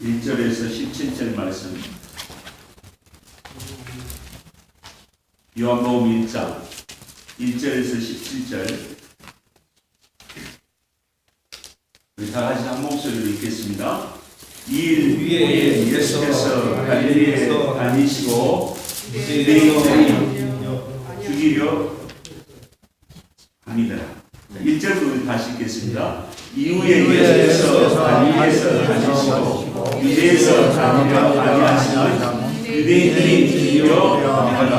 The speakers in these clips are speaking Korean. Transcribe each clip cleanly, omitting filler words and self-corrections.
1절에서 17절 말씀. 요한복음 1장 1절에서 17절. 우리 다 같이 한 목소리로 읽겠습니다. 이일 후에 예수께서 갈릴리에 다니시고 유대인들이 죽이려 합니다. 1절부터 다시 읽겠습니다. 이후에 예수께서 갈릴리에서 다니시고 유대에서 다니려 아니하시는 유대인들이 죽이려 합니다.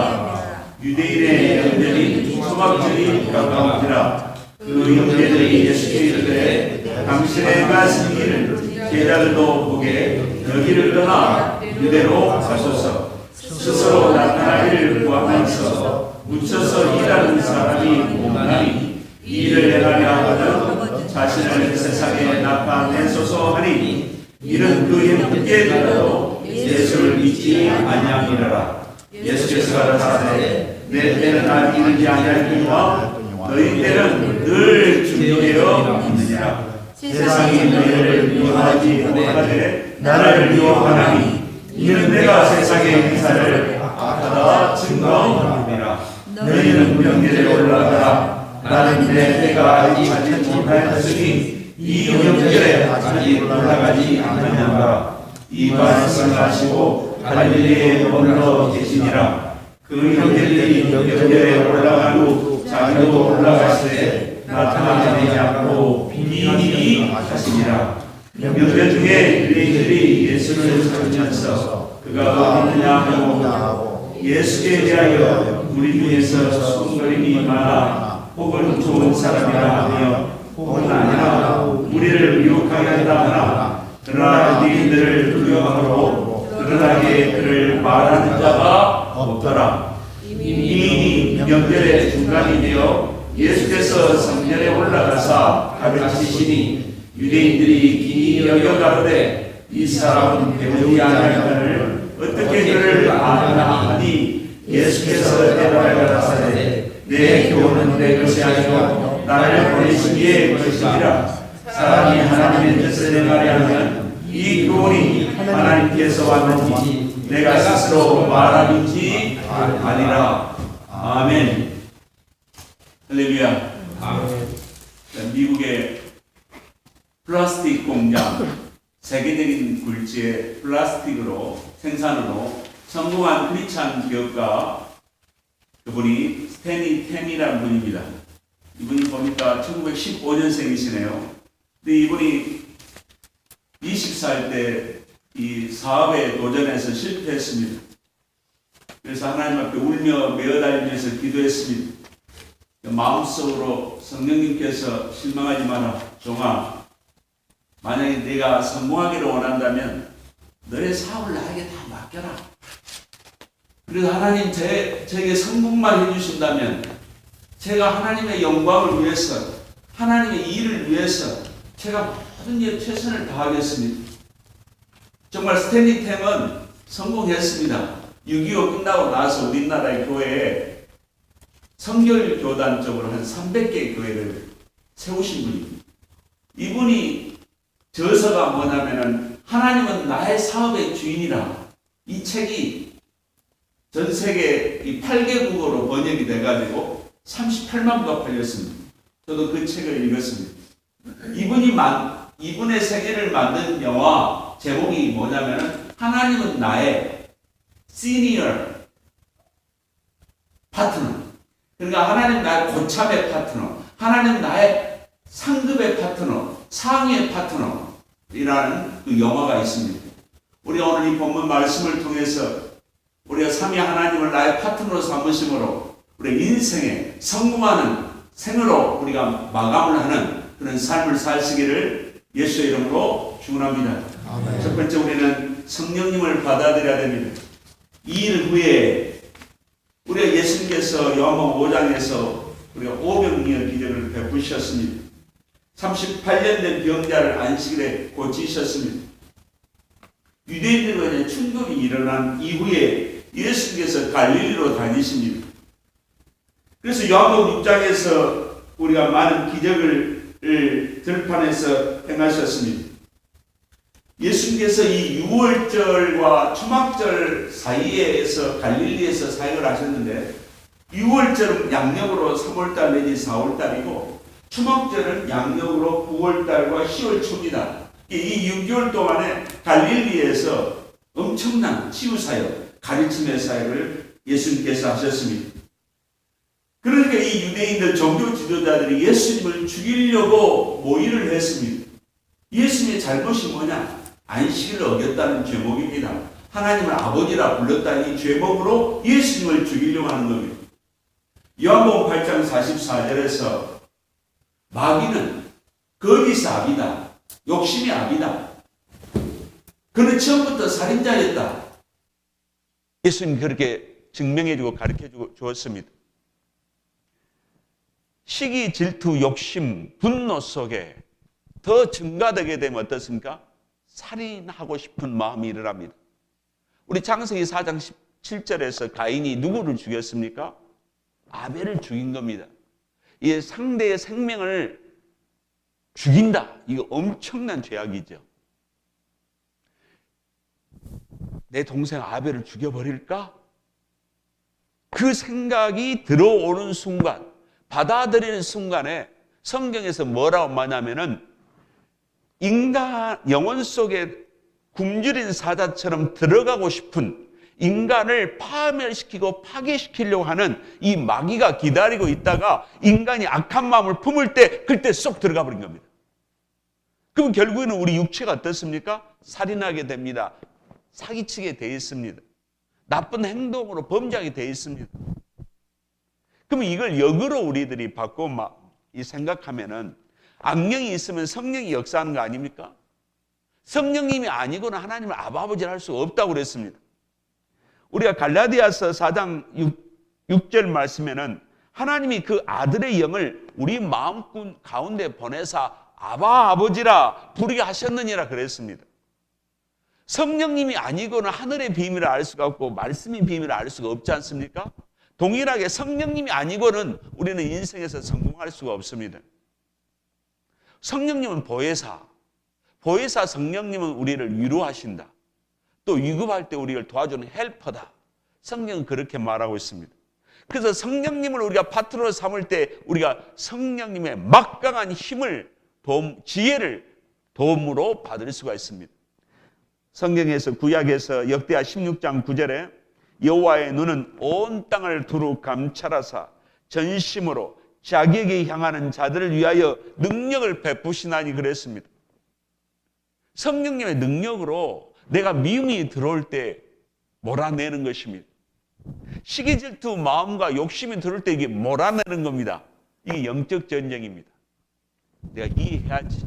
유대인의 형제들이 초막절이 가까운지라 그 형제들이 예수께 이르되 당신의 승리를 제자들도 보게 여기를 떠나 유대로 가소서. 스스로 나타나기를 구하면서 묻혀서 일하는 사람이 없나니 이 일을 행하려 하거든 자신을 세상에 나타내소서 하니 이는 그 형제들도 예수를 믿지 아니함이라. 예수께서 가라사대 내 때는 아직 이르지 아니하니라. 너희 때는 늘 준비되어 있느니라. 세상이 너희를 미워하지 못하되 나를 미워하나니 이는 내가 세상의 행사를 악하다 증거함이라. 너희는 명절에 올라가라. 나는 내 때가 아직 찾지 못하였으니 이 명절에 아직 올라가지 않느냐가. 이 말씀하시고 갈릴리에 머물러 계시니라. 그 형제들이 명절에 올라간 후 자기도 올라갔을 때 나타나지 않고 비밀히 하시니라. 명절 중에 유대인들이 예수를 찾으면서 그가 어디 있느냐 하고 예수에 대하여 우리 중에서 수군거림이 많아 혹은 좋은 사람이라 하며 혹은 아니라 우리를 유혹하게 한다 하나 그러나 유대인들을 두려워하고 드러나게 그를 말하는 자가 없더라. 이미 명절의 중간이 되어 예수께서 성전에 올라가사 가르치시니 유대인들이 기니 여겨 가로되 이 사람은 배우지 아니하거늘 어떻게 그를 아느냐 하니 예수께서 대답하여 가라사대 내 교훈은 내 것이 아니요 나를 보내신 이의 것이니라. 사람이 하나님의 뜻을 행하려면 이 교훈이 하나님께서 왔는지 내가 스스로 말함인지 아니라. 아멘. 할렐루야. 아멘. 미국의 플라스틱 공장, 세계적인 굴지의 플라스틱으로 생산으로 성공한 크리스찬 기업가, 그분이 스탠리 템이라는 분입니다. 이분이 보니까 1915년생이시네요. 근데 이분이 20살 때 이 사업에 도전해서 실패했습니다. 그래서 하나님 앞에 울며 매어다니면서 기도했습니다. 마음속으로 성령님께서 실망하지 마라. 종아, 만약에 네가 성공하기를 원한다면 너의 사업을 나에게 다 맡겨라. 그래서 하나님 저에게 성공만 해주신다면 제가 하나님의 영광을 위해서 하나님의 일을 위해서 제가 모든 일 최선을 다하겠습니다. 정말 스탠리 템은 성공했습니다. 6.25 끝나고 나서 우리나라의 교회에 성결교단 쪽으로 한 300개의 교회를 세우신 분입니다. 이분이 저서가 뭐냐면은 하나님은 나의 사업의 주인이라. 이 책이 전 세계 이 8개국어로 번역이 돼가지고 38만 부가 팔렸습니다. 저도 그 책을 읽었습니다. 이분의 세계를 만든 영화 제목이 뭐냐면은 하나님은 나의 시니어 파트너. 그러니까 하나님 나의 고참의 파트너, 하나님 나의 상급의 파트너, 상위의 파트너이라는 그 영화가 있습니다. 우리 오늘 이 본문 말씀을 통해서 우리가 삼위 하나님을 나의 파트너로 삼으심으로 우리 인생에 성공하는 생으로 우리가 마감을 하는 그런 삶을 사시기를 예수의 이름으로 축원합니다. 첫 번째 우리는 성령님을 받아들여야 됩니다. 이 일 후에 우리가 예수님께서 요한복음 5장에서 우리가 오병이어 기적을 베푸셨습니다. 38년 된 병자를 안식일에 고치셨습니다. 유대인들과 충돌이 일어난 이후에 예수님께서 갈릴리로 다니십니다. 그래서 요한복음 6장에서 우리가 많은 기적을 들판에서 행하셨습니다. 예수님께서 이 6월절과 초막절 사이에서 갈릴리에서 사역을 하셨는데 6월절은 양력으로 3월달 내지 4월달이고 초막절은 양력으로 9월달과 10월 초입니다. 이 6개월 동안에 갈릴리에서 엄청난 치유사역, 가르침의 사역을 예수님께서 하셨습니다. 그러니까 이 유대인들 종교 지도자들이 예수님을 죽이려고 모의를 했습니다. 예수님의 잘못이 뭐냐? 안식일을 어겼다는 죄목입니다. 하나님을 아버지라 불렀다는 이 죄목으로 예수님을 죽이려고 하는 겁니다. 요한복음 8장 44절에서 마귀는 거짓의 아비다. 욕심의 아비다. 그는 처음부터 살인자였다. 예수님 그렇게 증명해주고 가르쳐주고 주었습니다. 시기, 질투, 욕심, 분노 속에 더 증가되게 되면 어떻습니까? 살인하고 싶은 마음이 일어납니다. 우리 창세기 4장 17절에서 가인이 누구를 죽였습니까? 아벨을 죽인 겁니다. 이 상대의 생명을 죽인다. 이거 엄청난 죄악이죠. 내 동생 아벨을 죽여버릴까? 그 생각이 들어오는 순간, 받아들이는 순간에 성경에서 뭐라고 말하냐면은 인간 영혼 속에 굶주린 사자처럼 들어가고 싶은 인간을 파멸시키고 파괴시키려고 하는 이 마귀가 기다리고 있다가 인간이 악한 마음을 품을 때 그때 쏙 들어가 버린 겁니다. 그럼 결국에는 우리 육체가 어떻습니까? 살인하게 됩니다. 사기치게 돼 있습니다. 나쁜 행동으로 범죄하게 돼 있습니다. 그러면 이걸 역으로 우리들이 바꿔 생각하면은 악령이 있으면 성령이 역사하는 거 아닙니까? 성령님이 아니고는 하나님을 아버지를 할 수가 없다고 그랬습니다. 우리가 갈라디아서 4장 6절 말씀에는 하나님이 그 아들의 영을 우리 마음 가운데 보내사 아바 아버지라 부르게 하셨느니라 그랬습니다. 성령님이 아니고는 하늘의 비밀을 알 수가 없고 말씀의 비밀을 알 수가 없지 않습니까? 동일하게 성령님이 아니고는 우리는 인생에서 성공할 수가 없습니다. 성령님은 보혜사 성령님은 우리를 위로하신다. 또 위급할 때 우리를 도와주는 헬퍼다. 성경은 그렇게 말하고 있습니다. 그래서 성령님을 우리가 파트너로 삼을 때 우리가 성령님의 막강한 힘을, 지혜를 도움으로 받을 수가 있습니다. 성경에서 구약에서 역대하 16장 9절에 여호와의 눈은 온 땅을 두루 감찰하사 전심으로 자기에게 향하는 자들을 위하여 능력을 베푸시나니 그랬습니다. 성령님의 능력으로 내가 미움이 들어올 때 몰아내는 것입니다. 시기 질투 마음과 욕심이 들어올 때 이게 몰아내는 겁니다. 이게 영적 전쟁입니다. 내가 이해해야지.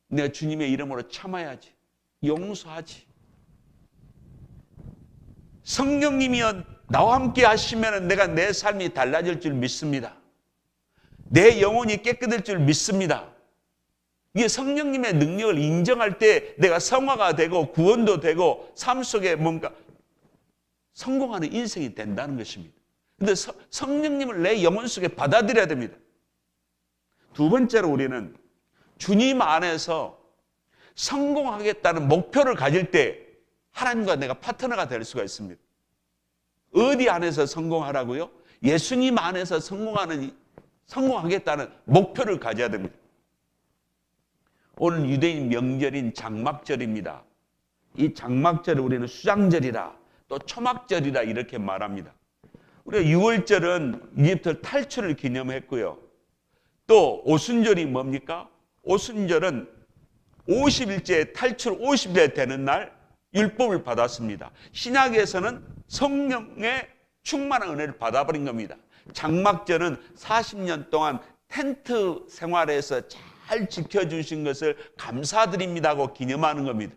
내가 주님의 이름으로 참아야지. 용서하지. 성령님이여 나와 함께 하시면 내가 내 삶이 달라질 줄 믿습니다. 내 영혼이 깨끗할 줄 믿습니다. 이게 성령님의 능력을 인정할 때 내가 성화가 되고 구원도 되고 삶 속에 뭔가 성공하는 인생이 된다는 것입니다. 그런데 성령님을 내 영혼 속에 받아들여야 됩니다. 두 번째로 우리는 주님 안에서 성공하겠다는 목표를 가질 때 하나님과 내가 파트너가 될 수가 있습니다. 어디 안에서 성공하라고요? 예수님 안에서 성공하겠다는 목표를 가져야 됩니다. 오늘 유대인 명절인 장막절입니다. 이 장막절을 우리는 수장절이라 또 초막절이라 이렇게 말합니다. 우리가 6월절은 이집트 탈출을 기념했고요. 또 오순절이 뭡니까? 오순절은 50일째 탈출 50일 되는 날 율법을 받았습니다. 신약에서는 성령의 충만한 은혜를 받아버린 겁니다. 장막절은 40년 동안 텐트 생활에서 잘 지켜주신 것을 감사드립니다고 기념하는 겁니다.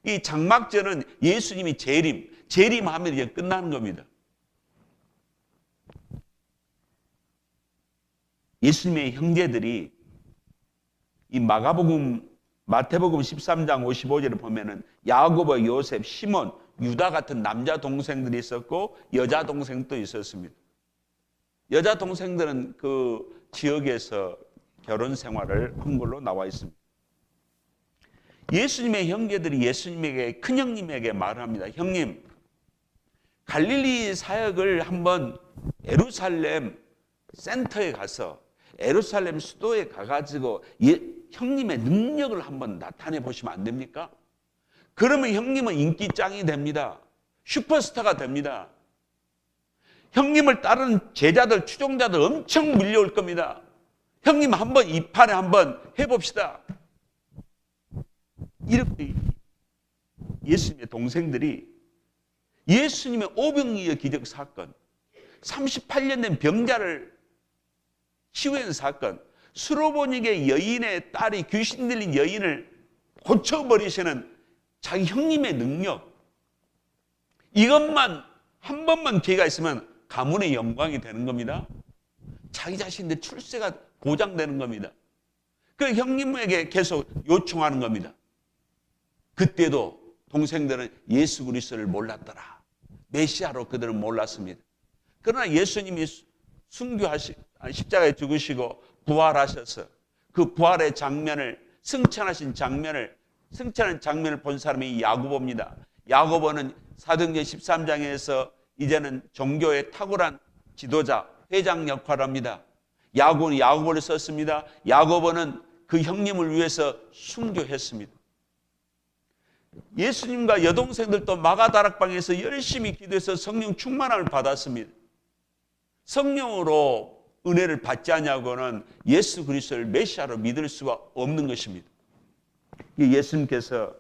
이 장막절은 예수님이 재림하면 이제 끝나는 겁니다. 예수님의 형제들이 이 마태복음 13장 55절을 보면은 야고보, 요셉, 시몬, 유다 같은 남자 동생들이 있었고 여자 동생도 있었습니다. 여자 동생들은 그 지역에서 결혼 생활을 한 걸로 나와 있습니다. 예수님의 형제들이 예수님에게, 큰형님에게 말합니다. 형님, 갈릴리 사역을 한번 예루살렘 센터에 가서, 예루살렘 수도에 가가지고 형님의 능력을 한번 나타내 보시면 안 됩니까? 그러면 형님은 인기짱이 됩니다. 슈퍼스타가 됩니다. 형님을 따르는 제자들, 추종자들 엄청 밀려올 겁니다. 형님 한번 이 판에 한번 해봅시다. 이렇게 예수님의 동생들이 예수님의 오병이어 기적 사건, 38년 된 병자를 치유한 사건, 수로보니게 여인의 딸이 귀신 들린 여인을 고쳐버리시는 자기 형님의 능력, 이것만 한 번만 기회가 있으면 가문의 영광이 되는 겁니다. 자기 자신의 출세가 보장되는 겁니다. 그 형님에게 계속 요청하는 겁니다. 그때도 동생들은 예수 그리스도를 몰랐더라. 메시아로 그들은 몰랐습니다. 그러나 예수님이 십자가에 죽으시고 부활하셔서 그 부활의 장면을, 승천하는 장면을 본 사람이 야고보입니다. 야고보는 사도행전 13장에서 이제는 종교의 탁월한 지도자, 회장 역할을 합니다. 야고보는 야고보를 썼습니다. 야고보는 그 형님을 위해서 순교했습니다. 예수님과 여동생들도 마가다락방에서 열심히 기도해서 성령 충만함을 받았습니다. 성령으로 은혜를 받지 않냐고는 예수 그리스도를 메시아로 믿을 수가 없는 것입니다. 예수님께서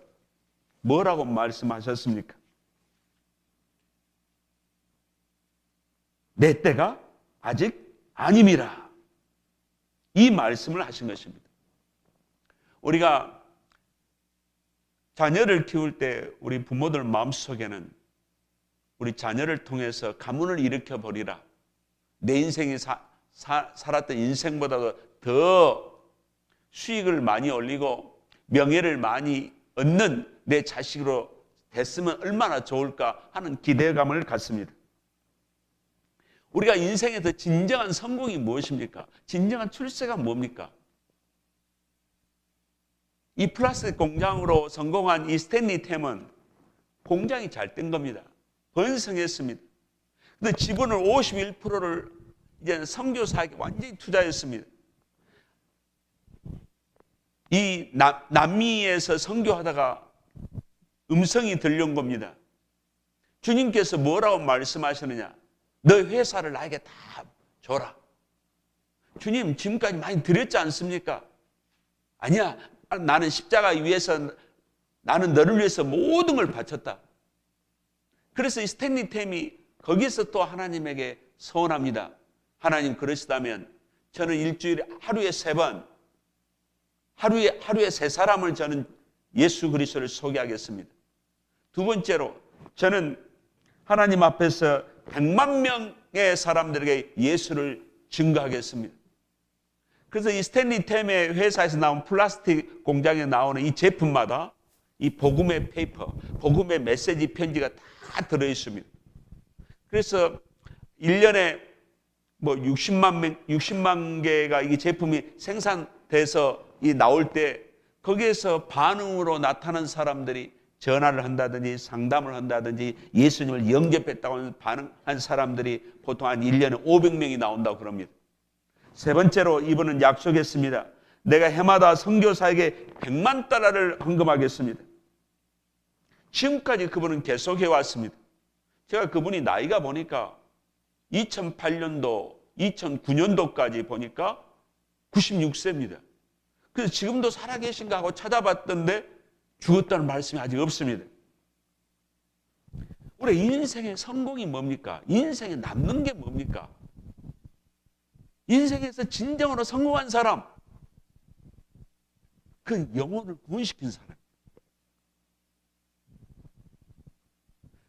뭐라고 말씀하셨습니까? 내 때가 아직 아님이라. 이 말씀을 하신 것입니다. 우리가 자녀를 키울 때 우리 부모들 마음속에는 우리 자녀를 통해서 가문을 일으켜버리라. 내 인생이 살았던 인생보다도 더 수익을 많이 올리고 명예를 많이 얻는 내 자식으로 됐으면 얼마나 좋을까 하는 기대감을 갖습니다. 우리가 인생에서 진정한 성공이 무엇입니까? 진정한 출세가 뭡니까? 이 플라스틱 공장으로 성공한 이 스탠리 템은 공장이 잘 된 겁니다. 번성했습니다. 근데 지분을 51%를 이제 선교 사역에 완전히 투자했습니다. 이 남미에서 선교하다가 음성이 들려온 겁니다. 주님께서 뭐라고 말씀하시느냐? 너 회사를 나에게 다 줘라. 주님 지금까지 많이 드렸지 않습니까? 아니야. 나는 십자가 위에서 나는 너를 위해서 모든 걸 바쳤다. 그래서 이 스탠리 템이 거기서 또 하나님에게 서원합니다. 하나님 그러시다면 저는 일주일에 하루에 3번, 하루에 3사람을 저는 예수 그리스도를 소개하겠습니다. 두 번째로 저는 하나님 앞에서 100만 명의 사람들에게 예수를 증거하겠습니다. 그래서 이 스탠리 템의 회사에서 나온 플라스틱 공장에 나오는 이 제품마다 이 복음의 페이퍼, 복음의 메시지 편지가 다 들어있습니다. 그래서 1년에 뭐 60만 개가 이 제품이 생산돼서 이 나올 때 거기에서 반응으로 나타난 사람들이 전화를 한다든지 상담을 한다든지 예수님을 영접했다고 반응한 사람들이 보통 한 1년에 500명이 나온다고 그럽니다. 세 번째로 이분은 약속했습니다. 내가 해마다 선교사에게 100만 달러를 헌금하겠습니다. 지금까지 그분은 계속해 왔습니다. 제가 그분이 나이가 보니까 2008년도, 2009년도까지 보니까 96세입니다. 그래서 지금도 살아계신가 하고 찾아봤던데 죽었다는 말씀이 아직 없습니다. 우리 인생의 성공이 뭡니까? 인생에 남는 게 뭡니까? 인생에서 진정으로 성공한 사람, 그 영혼을 구원시킨 사람.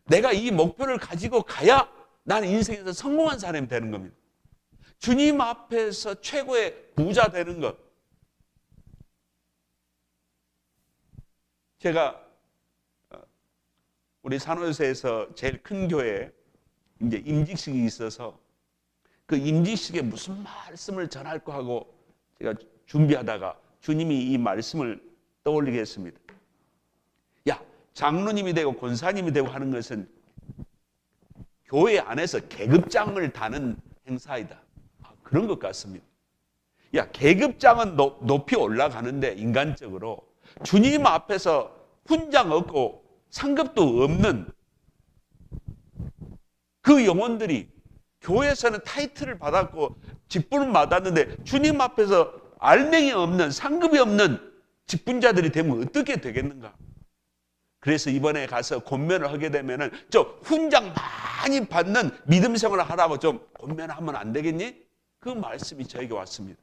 내가 이 목표를 가지고 가야 나는 인생에서 성공한 사람이 되는 겁니다. 주님 앞에서 최고의 부자 되는 것. 제가 우리 산호세에서 제일 큰 교회에 이제 임직식이 있어서 그 임직식에 무슨 말씀을 전할까 하고 제가 준비하다가 주님이 이 말씀을 떠올리게 했습니다. 장로님이 되고 권사님이 되고 하는 것은 교회 안에서 계급장을 다는 행사이다. 그런 것 같습니다. 야, 계급장은 높이 올라가는데 인간적으로 주님 앞에서 훈장 없고 상급도 없는 그 영혼들이 교회에서는 타이틀을 받았고 직분을 받았는데 주님 앞에서 알맹이 없는 상급이 없는 직분자들이 되면 어떻게 되겠는가? 그래서 이번에 가서 권면을 하게 되면은 좀 훈장 많이 받는 믿음 생활을 하라고 좀 권면하면 안 되겠니? 그 말씀이 저에게 왔습니다.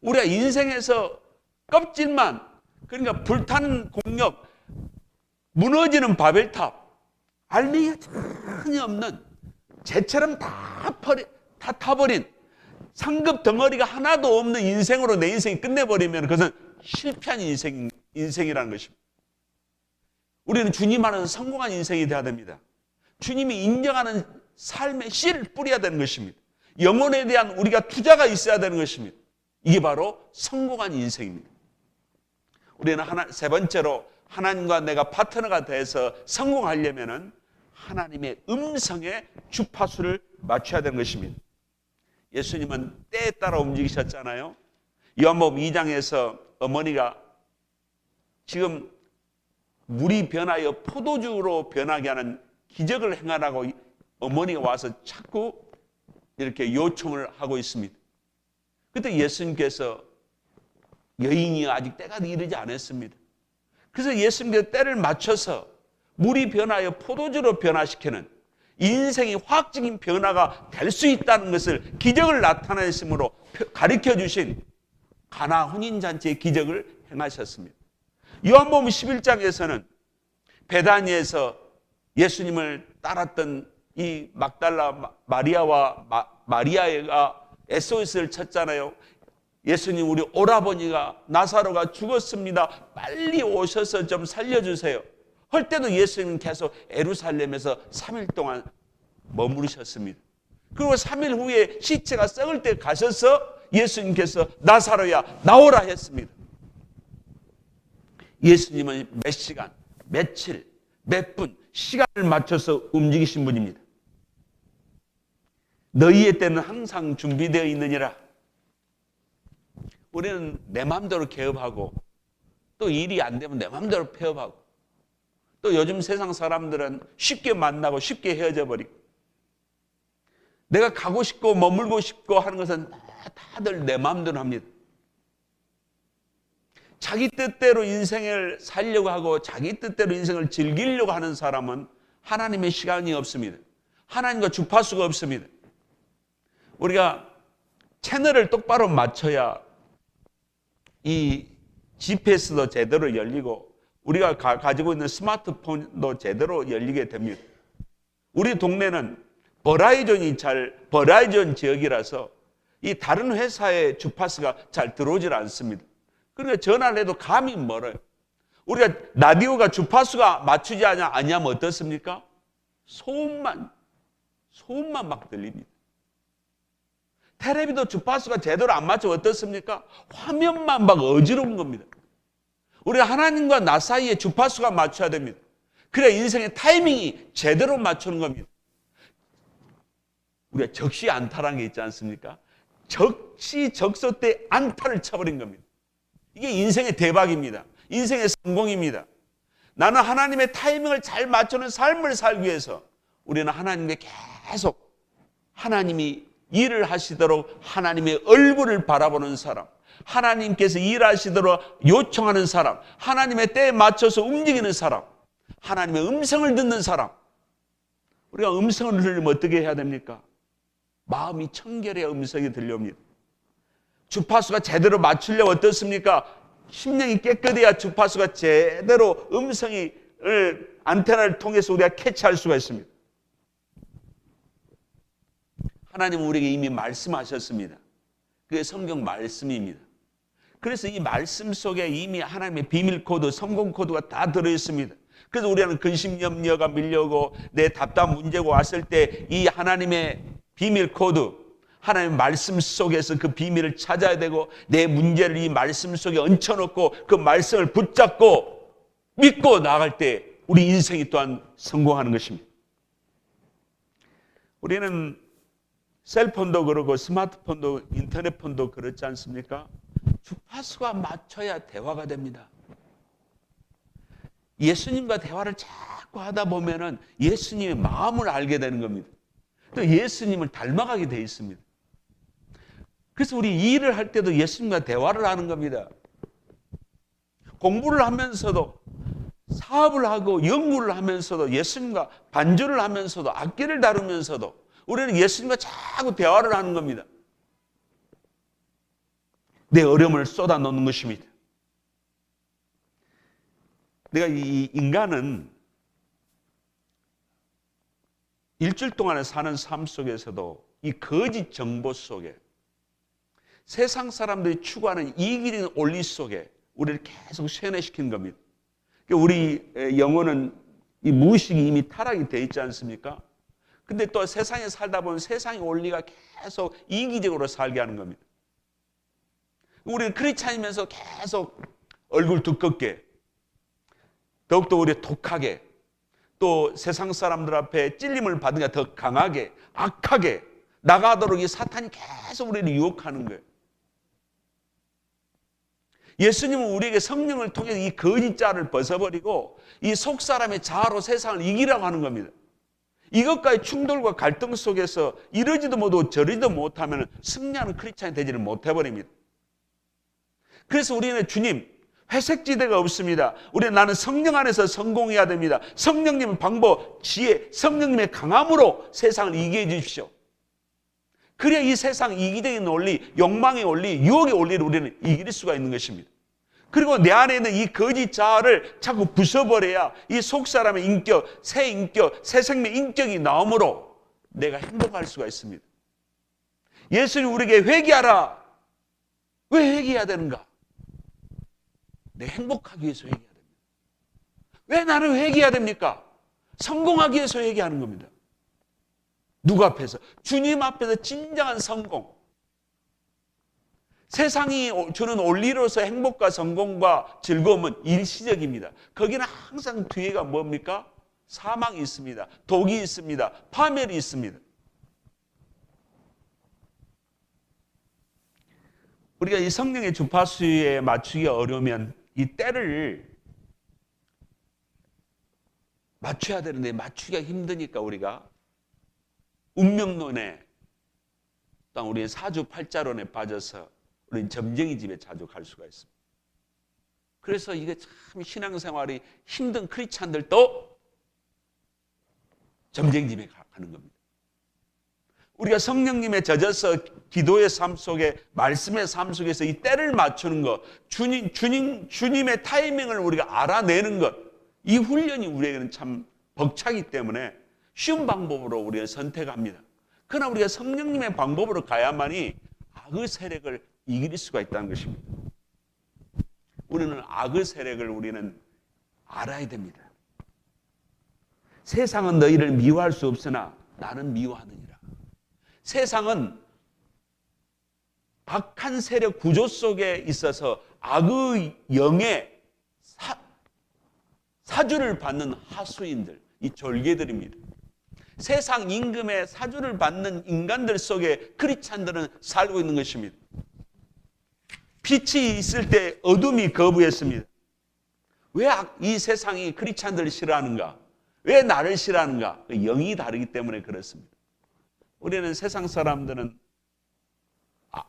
우리가 인생에서 껍질만, 그러니까 불타는 공력, 무너지는 바벨탑, 알맹이가 전혀 없는 재처럼 다 타버린 상급 덩어리가 하나도 없는 인생으로 내 인생이 끝내버리면 그것은 실패한 인생이라는 것입니다. 우리는 주님 안에서 성공한 인생이 되어야 됩니다. 주님이 인정하는 삶의 씨를 뿌려야 되는 것입니다. 영혼에 대한 우리가 투자가 있어야 되는 것입니다. 이게 바로 성공한 인생입니다. 우리는 세 번째로 하나님과 내가 파트너가 돼서 성공하려면은 하나님의 음성에 주파수를 맞춰야 되는 것입니다. 예수님은 때에 따라 움직이셨잖아요. 요한복음 2장에서 어머니가 지금 물이 변하여 포도주로 변하게 하는 기적을 행하라고 어머니가 와서 자꾸 이렇게 요청을 하고 있습니다. 그때 예수님께서 여인이 아직 때가 이르지 않았습니다. 그래서 예수님께서 때를 맞춰서 물이 변하여 포도주로 변화시키는 인생의 화학적인 변화가 될 수 있다는 것을 기적을 나타내심으로 가르쳐 주신 가나 혼인잔치의 기적을 행하셨습니다. 요한복음 11장에서는 베다니에서 예수님을 따랐던 이 막달라 마리아와 마리아가 SOS를 쳤잖아요. 예수님, 우리 오라버니가 나사로가 죽었습니다. 빨리 오셔서 좀 살려주세요. 할 때도 예수님은 계속 예루살렘에서 3일 동안 머무르셨습니다. 그리고 3일 후에 시체가 썩을 때 가셔서 예수님께서 나사로야 나오라 했습니다. 예수님은 몇 시간, 며칠, 몇 분, 시간을 맞춰서 움직이신 분입니다. 너희의 때는 항상 준비되어 있느니라. 우리는 내 마음대로 개업하고 또 일이 안 되면 내 마음대로 폐업하고 또 요즘 세상 사람들은 쉽게 만나고 쉽게 헤어져 버리고 내가 가고 싶고 머물고 싶고 하는 것은 다들 내 마음대로 합니다. 자기 뜻대로 인생을 살려고 하고 자기 뜻대로 인생을 즐기려고 하는 사람은 하나님의 시간이 없습니다. 하나님과 주파수가 없습니다. 우리가 채널을 똑바로 맞춰야 이 GPS도 제대로 열리고 우리가 가지고 있는 스마트폰도 제대로 열리게 됩니다. 우리 동네는 버라이전 지역이라서 이 다른 회사의 주파수가 잘 들어오질 않습니다. 그러니까 전화를 해도 감이 멀어요. 우리가 라디오가 주파수가 맞추지 않냐면 어떻습니까? 소음만 막 들립니다. 텔레비도 주파수가 제대로 안 맞추면 어떻습니까? 화면만 막 어지러운 겁니다. 우리가 하나님과 나 사이에 주파수가 맞춰야 됩니다. 그래야 인생의 타이밍이 제대로 맞추는 겁니다. 우리가 적시 안타라는 게 있지 않습니까? 적시적소 때 안타를 쳐버린 겁니다. 이게 인생의 대박입니다. 인생의 성공입니다. 나는 하나님의 타이밍을 잘 맞추는 삶을 살기 위해서 우리는 하나님께 계속 하나님이 일을 하시도록 하나님의 얼굴을 바라보는 사람, 하나님께서 일하시도록 요청하는 사람, 하나님의 때에 맞춰서 움직이는 사람, 하나님의 음성을 듣는 사람. 우리가 음성을 들으면 어떻게 해야 됩니까? 마음이 청결해야 음성이 들려옵니다. 주파수가 제대로 맞추려면 어떻습니까? 심령이 깨끗해야 주파수가 제대로 안테나를 통해서 우리가 캐치할 수가 있습니다. 하나님은 우리에게 이미 말씀하셨습니다. 그게 성경 말씀입니다. 그래서 이 말씀 속에 이미 하나님의 비밀 코드, 성공 코드가 다 들어있습니다. 그래서 우리는 근심 염려가 밀려오고 내 답답한 문제가 왔을 때 이 하나님의 비밀 코드, 하나님의 말씀 속에서 그 비밀을 찾아야 되고 내 문제를 이 말씀 속에 얹혀놓고 그 말씀을 붙잡고 믿고 나아갈 때 우리 인생이 또한 성공하는 것입니다. 우리는 셀폰도 그러고 스마트폰도 인터넷폰도 그렇지 않습니까? 주파수가 맞춰야 대화가 됩니다. 예수님과 대화를 자꾸 하다 보면은 예수님의 마음을 알게 되는 겁니다. 또 예수님을 닮아가게 되어 있습니다. 그래서 우리 이 일을 할 때도 예수님과 대화를 하는 겁니다. 공부를 하면서도, 사업을 하고 연구를 하면서도, 예수님과 반주를 하면서도, 악기를 다루면서도 우리는 예수님과 자꾸 대화를 하는 겁니다. 내 어려움을 쏟아놓는 것입니다. 내가 이 인간은 일주일 동안에 사는 삶 속에서도 이 거짓 정보 속에, 세상 사람들이 추구하는 이익인 원리 속에 우리를 계속 세뇌시키는 겁니다. 우리 영혼은 이 무의식이 이미 타락이 되어 있지 않습니까? 근데 또 세상에 살다 보면 세상의 원리가 계속 이기적으로 살게 하는 겁니다. 우리는 크리스찬이면서 계속 얼굴 두껍게, 더욱더 우리 독하게, 또 세상 사람들 앞에 찔림을 받으니까 더 강하게, 악하게 나가도록 이 사탄이 계속 우리를 유혹하는 거예요. 예수님은 우리에게 성령을 통해 이 거짓 자를 벗어버리고 이 속사람의 자아로 세상을 이기라고 하는 겁니다. 이것과의 충돌과 갈등 속에서 이러지도 못하고 저러지도 못하면 승리하는 크리스찬이 되지를 못해버립니다. 그래서 우리는 주님, 회색지대가 없습니다. 우리는 나는 성령 안에서 성공해야 됩니다. 성령님의 방법, 지혜, 성령님의 강함으로 세상을 이기게 해주십시오. 그래야 이 세상 이기적인 원리, 욕망의 원리, 유혹의 원리를 우리는 이길 수가 있는 것입니다. 그리고 내 안에 있는 이 거짓 자아를 자꾸 부숴버려야 이 속사람의 인격, 새 생명 인격이 나오므로 내가 행복할 수가 있습니다. 예수님 우리에게 회개하라. 왜 회개해야 되는가? 내 행복하기 위해서 회개해야 됩니다. 왜 나는 회개해야 됩니까? 성공하기 위해서 회개하는 겁니다. 누구 앞에서? 주님 앞에서 진정한 성공. 세상이 주는 원리로서 행복과 성공과 즐거움은 일시적입니다. 거기는 항상 뒤에가 뭡니까? 사망이 있습니다. 독이 있습니다. 파멸이 있습니다. 우리가 이 성령의 주파수에 맞추기가 어려우면 이 때를 맞춰야 되는데 맞추기가 힘드니까 우리가 운명론에, 또 우리의 사주팔자론에 빠져서 우리는 점쟁이 집에 자주 갈 수가 있습니다. 그래서 이게 참 신앙생활이 힘든 크리스찬들도 점쟁이 집에 가는 겁니다. 우리가 성령님에 젖어서 기도의 삶 속에, 말씀의 삶 속에서 이 때를 맞추는 것, 주님의 타이밍을 우리가 알아내는 것, 이 훈련이 우리에게는 참 벅차기 때문에 쉬운 방법으로 우리가 선택합니다. 그러나 우리가 성령님의 방법으로 가야만이 악의 세력을 이길 수가 있다는 것입니다. 우리는 악의 세력을 우리는 알아야 됩니다. 세상은 너희를 미워할 수 없으나 나는 미워하느니라. 세상은 악한 세력 구조 속에 있어서 악의 영의 사주를 받는 하수인들, 이 졸개들입니다. 세상 임금의 사주를 받는 인간들 속에 크리스찬들은 살고 있는 것입니다. 빛이 있을 때 어둠이 거부했습니다. 왜 이 세상이 크리스찬들을 싫어하는가? 왜 나를 싫어하는가? 영이 다르기 때문에 그렇습니다. 우리는 세상 사람들은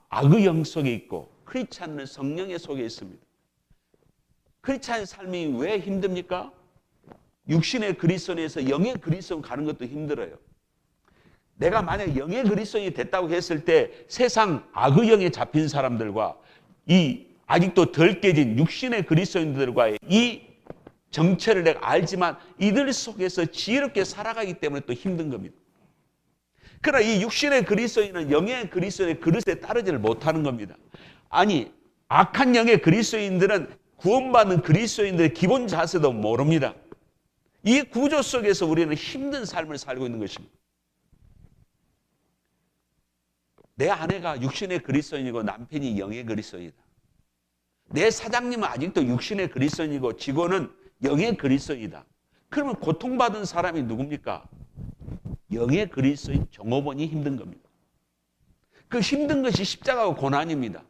악의 영 속에 있고 크리스찬은 성령의 속에 있습니다. 크리스찬의 삶이 왜 힘듭니까? 육신의 그리스도인에서 영의 그리스도인 가는 것도 힘들어요. 내가 만약 영의 그리스도인이 됐다고 했을 때 세상 악의 영에 잡힌 사람들과 이 아직도 덜 깨진 육신의 그리스도인들과의 이 정체를 내가 알지만 이들 속에서 지혜롭게 살아가기 때문에 또 힘든 겁니다. 그러나 이 육신의 그리스도인은 영의 그리스도인의 그릇에 따르지를 못하는 겁니다. 아니, 악한 영의 그리스도인들은 구원받는 그리스도인들의 기본 자세도 모릅니다. 이 구조 속에서 우리는 힘든 삶을 살고 있는 것입니다. 내 아내가 육신의 그리스도인이고 남편이 영의 그리스도인이다. 내 사장님은 아직도 육신의 그리스도인이고 직원은 영의 그리스도이다. 그러면 고통받은 사람이 누굽니까? 영의 그리스도인 종업원이 힘든 겁니다. 그 힘든 것이 십자가와 고난입니다.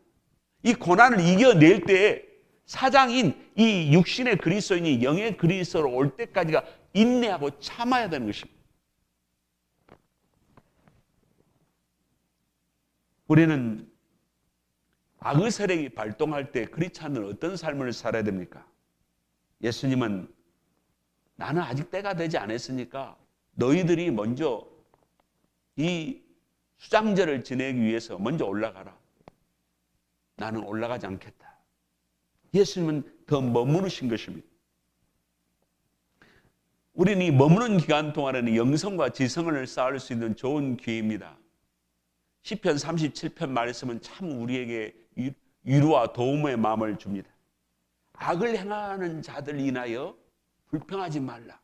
이 고난을 이겨낼 때에 사장인 이 육신의 그리스도인이 영의 그리스도로 올 때까지가 인내하고 참아야 되는 것입니다. 우리는 악의 세력이 발동할 때 크리스찬은 어떤 삶을 살아야 됩니까? 예수님은 나는 아직 때가 되지 않았으니까 너희들이 먼저 이 수장절을 지내기 위해서 먼저 올라가라. 나는 올라가지 않겠다. 예수님은 더 머무르신 것입니다. 우리는 이 머무는 기간 동안에는 영성과 지성을 쌓을 수 있는 좋은 기회입니다. 시편 37편 말씀은 참 우리에게 위로와 도움의 마음을 줍니다. 악을 행하는 자들 인하여 불평하지 말라.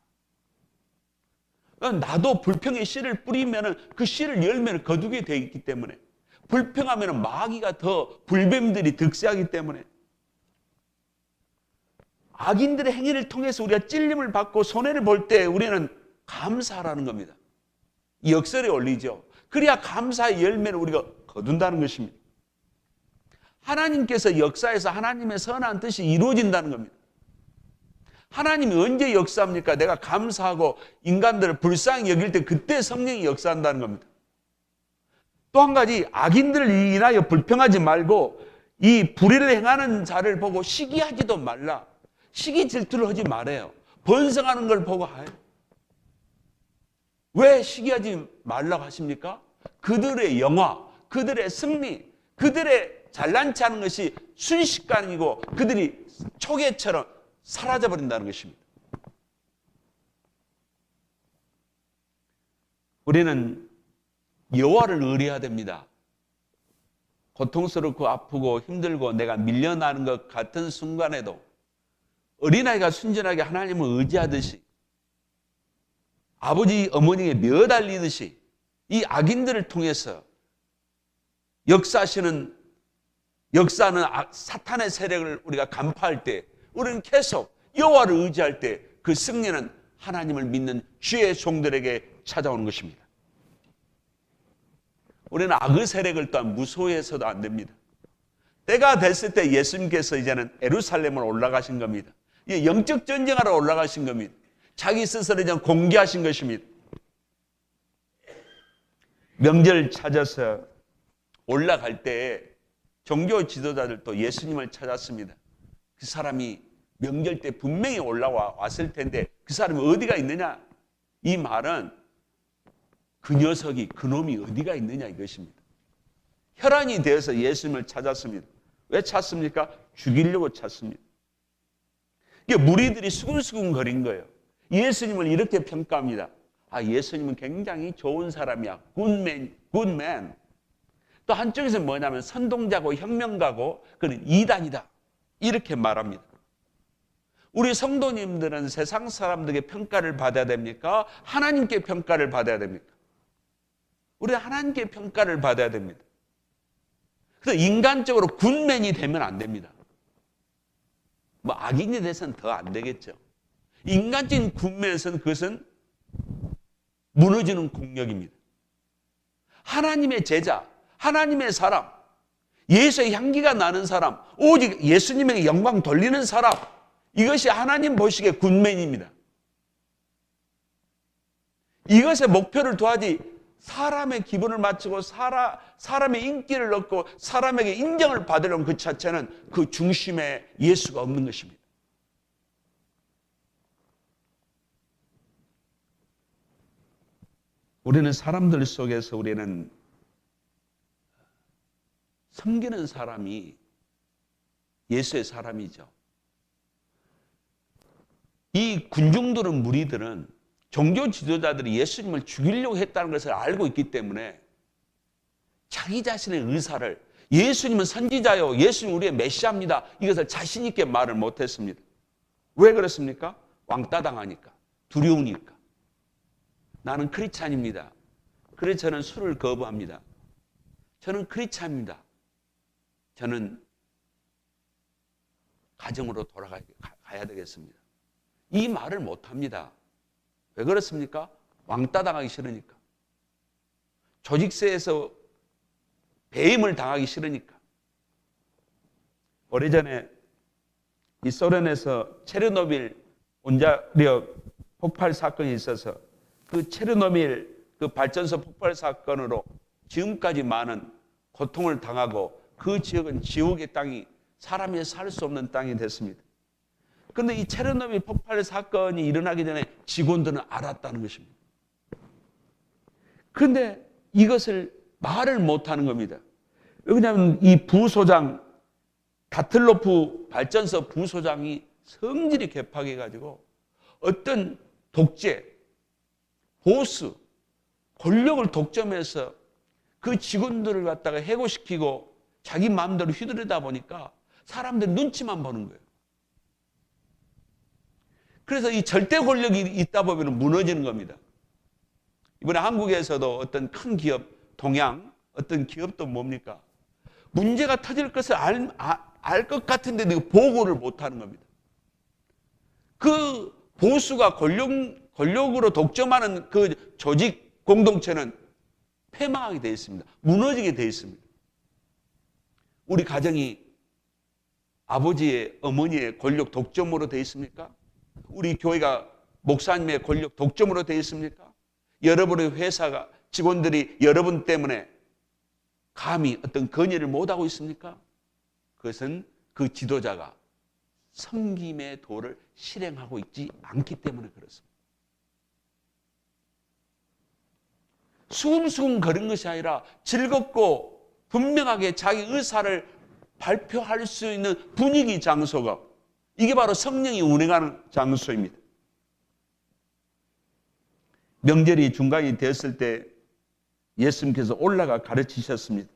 나도 불평의 씨를 뿌리면 그 씨를 열매를 거두게 되어 있기 때문에, 불평하면 마귀가 더 불뱀들이 득세하기 때문에, 악인들의 행위를 통해서 우리가 찔림을 받고 손해를 볼 때 우리는 감사하라는 겁니다. 역설에 올리죠. 그래야 감사의 열매를 우리가 거둔다는 것입니다. 하나님께서 역사에서 하나님의 선한 뜻이 이루어진다는 겁니다. 하나님이 언제 역사합니까? 내가 감사하고 인간들을 불쌍히 여길 때 그때 성령이 역사한다는 겁니다. 또 한 가지, 악인들을 인하여 불평하지 말고 이 불의를 행하는 자를 보고 시기하지도 말라. 시기 질투를 하지 말아요. 번성하는 걸 보고 왜 시기하지 말라고 하십니까? 그들의 영화, 그들의 승리, 그들의 잘난치 하는 것이 순식간이고 그들이 초계처럼 사라져버린다는 것입니다. 우리는 여호와를 의뢰해야 됩니다. 고통스럽고 아프고 힘들고 내가 밀려나는 것 같은 순간에도 어린아이가 순전하게 하나님을 의지하듯이, 아버지 어머니에 매달리듯이 이 악인들을 통해서 역사하는 사탄의 세력을 우리가 간파할 때, 우리는 계속 여호와를 의지할 때 그 승리는 하나님을 믿는 주의 종들에게 찾아오는 것입니다. 우리는 악의 세력을 또한 무소해서도 안 됩니다. 때가 됐을 때 예수님께서 이제는 예루살렘으로 올라가신 겁니다. 영적 전쟁하러 올라가신 겁니다. 자기 스스로 이제 공개하신 것입니다. 명절 찾아서 올라갈 때 종교 지도자들도 예수님을 찾았습니다. 그 사람이 명절 때 분명히 올라왔을 텐데 그 사람이 어디가 있느냐? 이 말은 그 녀석이, 그놈이 어디가 있느냐 이것입니다. 혈안이 되어서 예수님을 찾았습니다. 왜 찾습니까? 죽이려고 찾습니다. 이게 무리들이 수근수근 거린 거예요. 예수님을 이렇게 평가합니다. 예수님은 굉장히 좋은 사람이야. 굿맨. 또 한쪽에서는 뭐냐면 선동자고 혁명가고 그는 이단이다. 이렇게 말합니다. 우리 성도님들은 세상 사람들에게 평가를 받아야 됩니까? 하나님께 평가를 받아야 됩니까? 우리는 하나님께 평가를 받아야 됩니다. 그래서 인간적으로 굿맨이 되면 안 됩니다. 악인이 돼서는 더 안 되겠죠. 인간적인 굿맨에서는 그것은 무너지는 공력입니다. 하나님의 제자, 하나님의 사람, 예수의 향기가 나는 사람, 오직 예수님에게 영광 돌리는 사람, 이것이 하나님 보시기에 굿맨입니다. 이것에 목표를 두하지 사람의 기분을 맞추고 사람의 인기를 얻고 사람에게 인정을 받으려는 그 자체는 그 중심에 예수가 없는 것입니다. 우리는 사람들 속에서 우리는 섬기는 사람이 예수의 사람이죠. 이 군중들은, 무리들은 종교 지도자들이 예수님을 죽이려고 했다는 것을 알고 있기 때문에 자기 자신의 의사를, 예수님은 선지자요, 예수님 우리의 메시아입니다, 이것을 자신 있게 말을 못했습니다. 왜 그렇습니까? 왕따 당하니까, 두려우니까. 나는 크리스찬입니다. 그래서 저는 술을 거부합니다. 저는 크리스찬입니다. 저는 가정으로 돌아가야 되겠습니다. 이 말을 못합니다. 왜 그렇습니까? 왕따 당하기 싫으니까. 조직세에서 배임을 당하기 싫으니까. 오래전에 이 소련에서 체르노빌 원자력 폭발 사건이 있어서 그 체르노빌 그 발전소 폭발 사건으로 지금까지 많은 고통을 당하고 그 지역은 지옥의 땅이 사람이 살 수 없는 땅이 됐습니다. 그런데 이 체르노빌 폭발 사건이 일어나기 전에 직원들은 알았다는 것입니다. 그런데 이것을 말을 못하는 겁니다. 왜냐하면 이 부소장 다틀로프 발전소 부소장이 성질이 개팍해가지고 어떤 독재, 보스, 권력을 독점해서 그 직원들을 갖다가 해고시키고 자기 마음대로 휘두르다 보니까 사람들이 눈치만 보는 거예요. 그래서 이 절대 권력이 있다 보면 무너지는 겁니다. 이번에 한국에서도 어떤 큰 기업, 동양 어떤 기업도 뭡니까? 문제가 터질 것을 알 것 같은데 보고를 못하는 겁니다. 그 보수가 권력으로 독점하는 그 조직 공동체는 패망하게 되어 있습니다. 무너지게 되어 있습니다. 우리 가정이 아버지의, 어머니의 권력 독점으로 되어 있습니까? 우리 교회가 목사님의 권력 독점으로 되어 있습니까? 여러분의 회사가 직원들이 여러분 때문에 감히 어떤 건의를 못하고 있습니까? 그것은 그 지도자가 섬김의 도를 실행하고 있지 않기 때문에 그렇습니다. 수금수금 거린 것이 아니라 즐겁고 분명하게 자기 의사를 발표할 수 있는 분위기 장소가, 이게 바로 성령이 운행하는 장소입니다. 명절이 중간이 되었을 때 예수님께서 올라가 가르치셨습니다.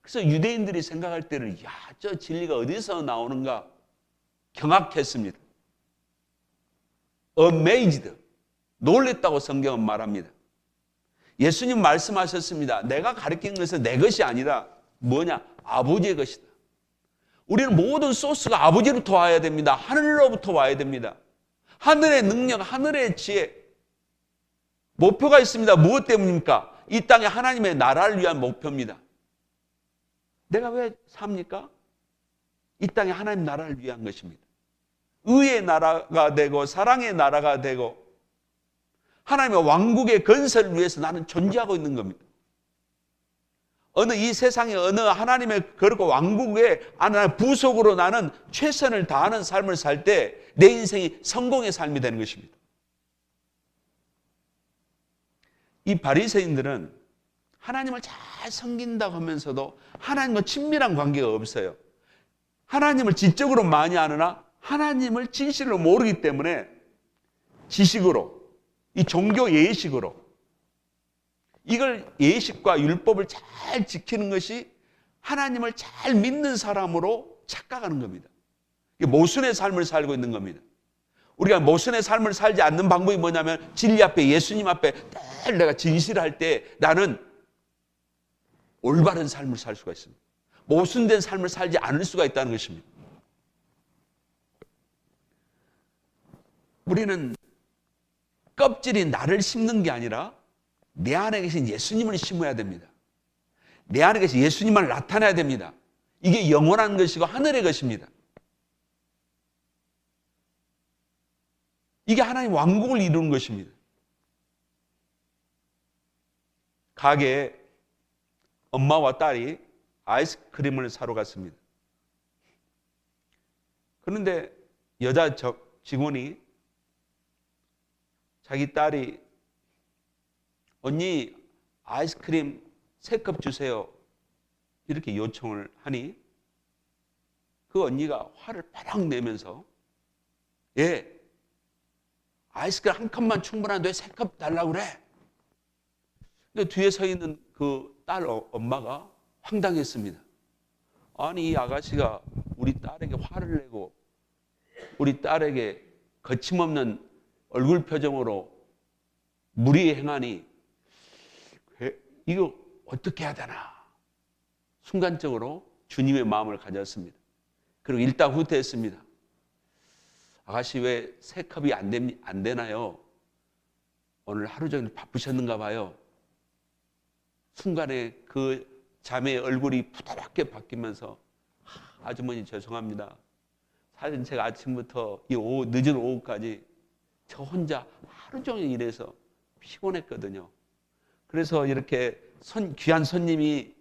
그래서 유대인들이 생각할 때는 저 진리가 어디서 나오는가 경악했습니다. Amazed, 놀랬다고 성경은 말합니다. 예수님 말씀하셨습니다. 내가 가르친 것은 내 것이 아니라 뭐냐? 아버지의 것이다. 우리는 모든 소스가 아버지로부터 와야 됩니다. 하늘로부터 와야 됩니다. 하늘의 능력, 하늘의 지혜, 목표가 있습니다. 무엇 때문입니까? 이 땅에 하나님의 나라를 위한 목표입니다. 내가 왜 삽니까? 이 땅에 하나님 나라를 위한 것입니다. 의의 나라가 되고 사랑의 나라가 되고 하나님의 왕국의 건설을 위해서 나는 존재하고 있는 겁니다. 어느 이 세상에 어느 하나님의 그렇고 왕국의 하나의 부속으로 나는 최선을 다하는 삶을 살 때 내 인생이 성공의 삶이 되는 것입니다. 이 바리새인들은 하나님을 잘 섬긴다고 하면서도 하나님과 친밀한 관계가 없어요. 하나님을 지적으로 많이 아느나 하나님을 진실로 모르기 때문에 지식으로, 이 종교 예식으로, 이걸 예식과 율법을 잘 지키는 것이 하나님을 잘 믿는 사람으로 착각하는 겁니다. 모순의 삶을 살고 있는 겁니다. 우리가 모순의 삶을 살지 않는 방법이 뭐냐면 진리 앞에, 예수님 앞에 늘 내가 진실할 때 나는 올바른 삶을 살 수가 있습니다. 모순된 삶을 살지 않을 수가 있다는 것입니다. 우리는 껍질이 나를 심는 게 아니라 내 안에 계신 예수님을 심어야 됩니다. 내 안에 계신 예수님만 나타내야 됩니다. 이게 영원한 것이고 하늘의 것입니다. 이게 하나님 왕국을 이루는 것입니다. 가게에 엄마와 딸이 아이스크림을 사러 갔습니다. 그런데 여자 직원이 자기 딸이 언니 아이스크림 3컵 주세요 이렇게 요청을 하니 그 언니가 화를 빠락 내면서 예, 아이스크림 한 컵만 충분한데 왜 3컵 달라고 그래? 근데 뒤에 서 있는 그 딸 엄마가 황당했습니다. 아니 이 아가씨가 우리 딸에게 화를 내고 우리 딸에게 거침없는 얼굴 표정으로 무리에 행하니 이거 어떻게 해야 되나? 순간적으로 주님의 마음을 가졌습니다. 그리고 일다후퇴했습니다. 아가씨 왜 세 컵이 안 되나요? 오늘 하루 종일 바쁘셨는가 봐요. 순간에 그 자매의 얼굴이 부드럽게 바뀌면서 아주머니 죄송합니다. 사실 제가 아침부터 늦은 오후까지 저 혼자 하루 종일 일해서 피곤했거든요. 그래서 이렇게 귀한 손님이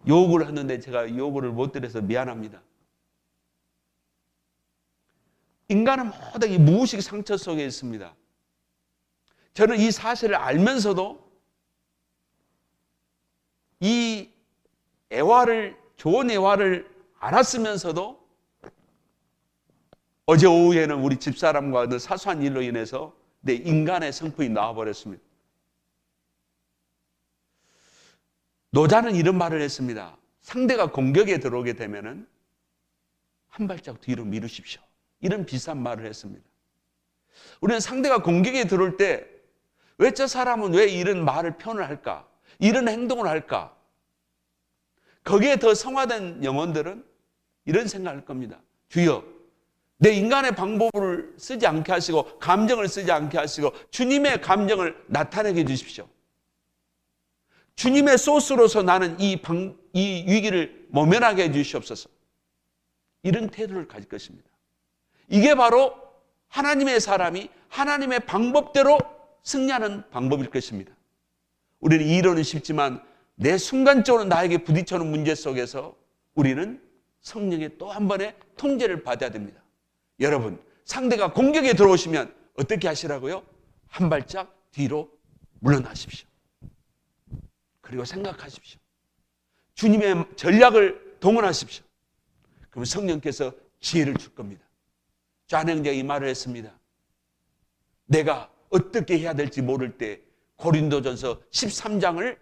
요구를 하는데 제가 요구를 못 드려서 미안합니다. 인간은 모두 이 무의식 상처 속에 있습니다. 저는 이 사실을 알면서도 이 좋은 애화를 알았으면서도 어제 오후에는 우리 집사람과 어떤 사소한 일로 인해서 내 인간의 성품이 나와버렸습니다. 노자는 이런 말을 했습니다. 상대가 공격에 들어오게 되면은 한 발짝 뒤로 미루십시오. 이런 비싼 말을 했습니다. 우리는 상대가 공격에 들어올 때 왜 저 사람은 왜 이런 말을 표현을 할까? 이런 행동을 할까? 거기에 더 성화된 영혼들은 이런 생각을 할 겁니다. 주여, 내 인간의 방법을 쓰지 않게 하시고 감정을 쓰지 않게 하시고 주님의 감정을 나타내게 해주십시오. 주님의 소스로서 나는 이 위기를 모면하게 해주시옵소서. 이런 태도를 가질 것입니다. 이게 바로 하나님의 사람이 하나님의 방법대로 승리하는 방법일 것입니다. 우리는 이 이론은 쉽지만 내 순간적으로 나에게 부딪혀오는 문제 속에서 우리는 성령의 또 한 번의 통제를 받아야 됩니다. 여러분, 상대가 공격에 들어오시면 어떻게 하시라고요? 한 발짝 뒤로 물러나십시오. 그리고 생각하십시오. 주님의 전략을 동원하십시오. 그럼 성령께서 지혜를 줄 겁니다. 좌능자가 이 말을 했습니다. 내가 어떻게 해야 될지 모를 때 고린도전서 13장을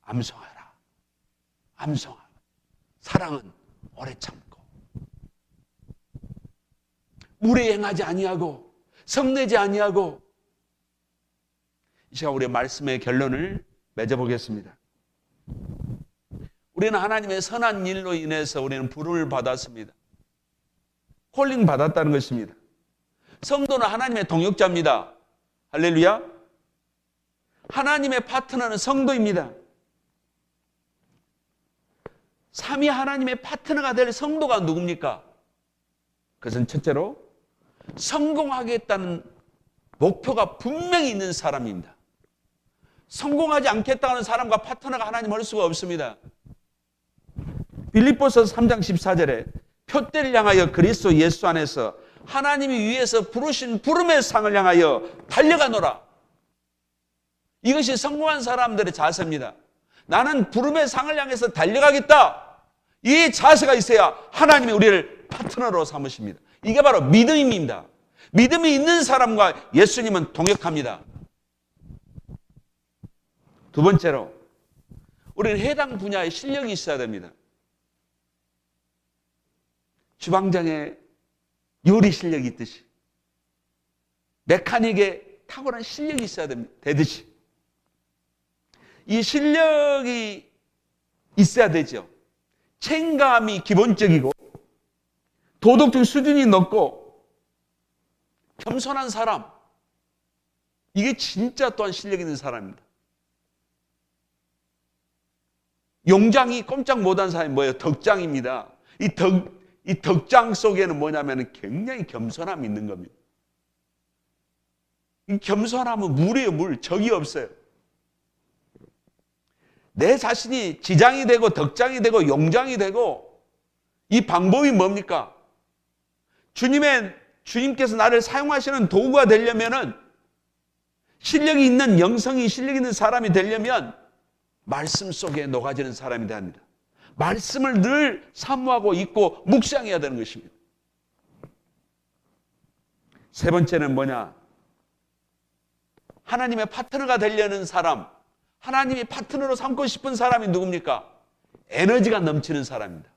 암송하라. 암송하라. 사랑은 오래 참고 물에 행하지 아니하고 성내지 아니하고. 이 시간 우리의 말씀의 결론을 맺어보겠습니다. 우리는 하나님의 선한 일로 인해서 우리는 부름을 받았습니다. 콜링 받았다는 것입니다. 성도는 하나님의 동역자입니다. 할렐루야. 하나님의 파트너는 성도입니다. 삼위 하나님의 파트너가 될 성도가 누굽니까? 그것은 첫째로 성공하겠다는 목표가 분명히 있는 사람입니다. 성공하지 않겠다는 사람과 파트너가 하나님 할 수가 없습니다. 빌립보서 3장 14절에 표대를 향하여 그리스도 예수 안에서 하나님이 위에서 부르신 부름의 상을 향하여 달려가노라. 이것이 성공한 사람들의 자세입니다. 나는 부름의 상을 향해서 달려가겠다. 이 자세가 있어야 하나님이 우리를 파트너로 삼으십니다. 이게 바로 믿음입니다. 믿음이 있는 사람과 예수님은 동역합니다. 두 번째로 우리는 해당 분야에 실력이 있어야 됩니다. 주방장에 요리 실력이 있듯이 메카닉에 탁월한 실력이 있어야 되듯이 이 실력이 있어야 되죠. 책임감이 기본적이고 도덕적 수준이 높고 겸손한 사람, 이게 진짜 또한 실력 있는 사람입니다. 용장이 꼼짝 못한 사람이 뭐예요? 덕장입니다. 이 덕장 속에는 뭐냐면 굉장히 겸손함이 있는 겁니다. 이 겸손함은 물이에요, 물. 적이 없어요. 내 자신이 지장이 되고 덕장이 되고 용장이 되고 이 방법이 뭡니까? 주님께서 나를 사용하시는 도구가 되려면은 실력이 있는 영성이 실력 있는 사람이 되려면 말씀 속에 녹아지는 사람이 돼야 합니다. 말씀을 늘 사모하고 있고 묵상해야 되는 것입니다. 세 번째는 뭐냐? 하나님의 파트너가 되려는 사람, 하나님이 파트너로 삼고 싶은 사람이 누굽니까? 에너지가 넘치는 사람입니다.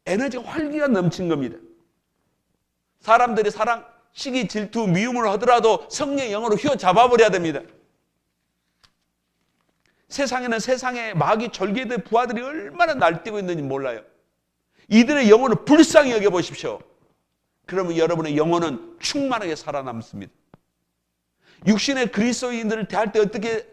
에너지가 활기가 넘친 겁니다. 사람들이 사랑, 시기, 질투, 미움을 하더라도 성령의 영으로 휘어잡아버려야 됩니다. 세상에는 세상에 마귀 졸개들 부하들이 얼마나 날뛰고 있는지 몰라요. 이들의 영혼을 불쌍히 여겨보십시오. 그러면 여러분의 영혼은 충만하게 살아남습니다. 육신의 그리스도인들을 대할 때 어떻게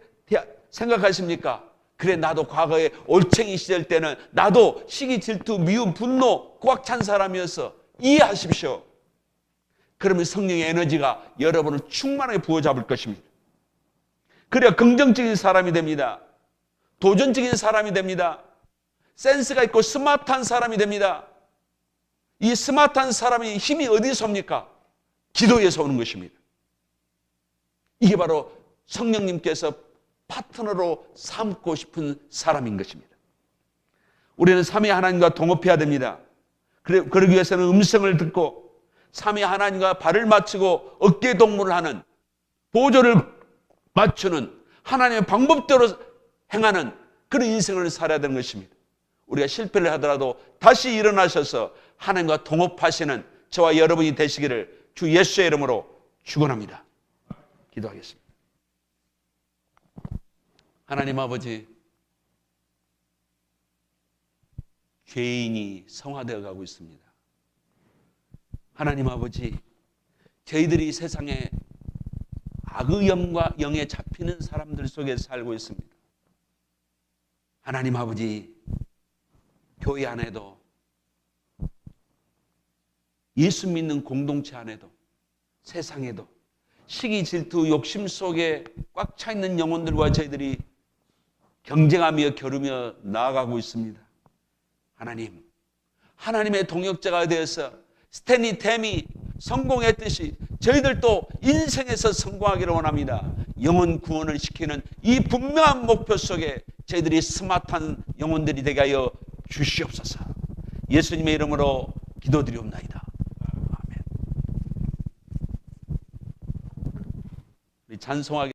생각하십니까? 그래, 나도 과거에 올챙이 시절 때는 나도 시기, 질투, 미움, 분노 꽉 찬 사람이었어. 이해하십시오. 그러면 성령의 에너지가 여러분을 충만하게 부어잡을 것입니다. 그래야 긍정적인 사람이 됩니다. 도전적인 사람이 됩니다. 센스가 있고 스마트한 사람이 됩니다. 이 스마트한 사람의 힘이 어디서 옵니까? 기도에서 오는 것입니다. 이게 바로 성령님께서 파트너로 삼고 싶은 사람인 것입니다. 우리는 삼위 하나님과 동업해야 됩니다. 그러기 위해서는 음성을 듣고 삼위 하나님과 발을 맞추고 어깨 동무를 하는, 보조를 맞추는, 하나님의 방법대로 행하는 그런 인생을 살아야 되는 것입니다. 우리가 실패를 하더라도 다시 일어나셔서 하나님과 동업하시는 저와 여러분이 되시기를 주 예수의 이름으로 축원합니다. 기도하겠습니다. 하나님 아버지, 죄인이 성화되어 가고 있습니다. 하나님 아버지, 저희들이 세상에 악의 영과 영에 잡히는 사람들 속에 살고 있습니다. 하나님 아버지, 교회 안에도, 예수 믿는 공동체 안에도, 세상에도 시기, 질투, 욕심 속에 꽉 차 있는 영혼들과 저희들이 경쟁하며 겨루며 나아가고 있습니다. 하나님, 하나님의 동역자가 되어서 스탠리 템이 성공했듯이 저희들도 인생에서 성공하기를 원합니다. 영혼 구원을 시키는 이 분명한 목표 속에 저희들이 스마트한 영혼들이 되게 하여 주시옵소서. 예수님의 이름으로 기도드리옵나이다. 아멘. 우리 찬송하게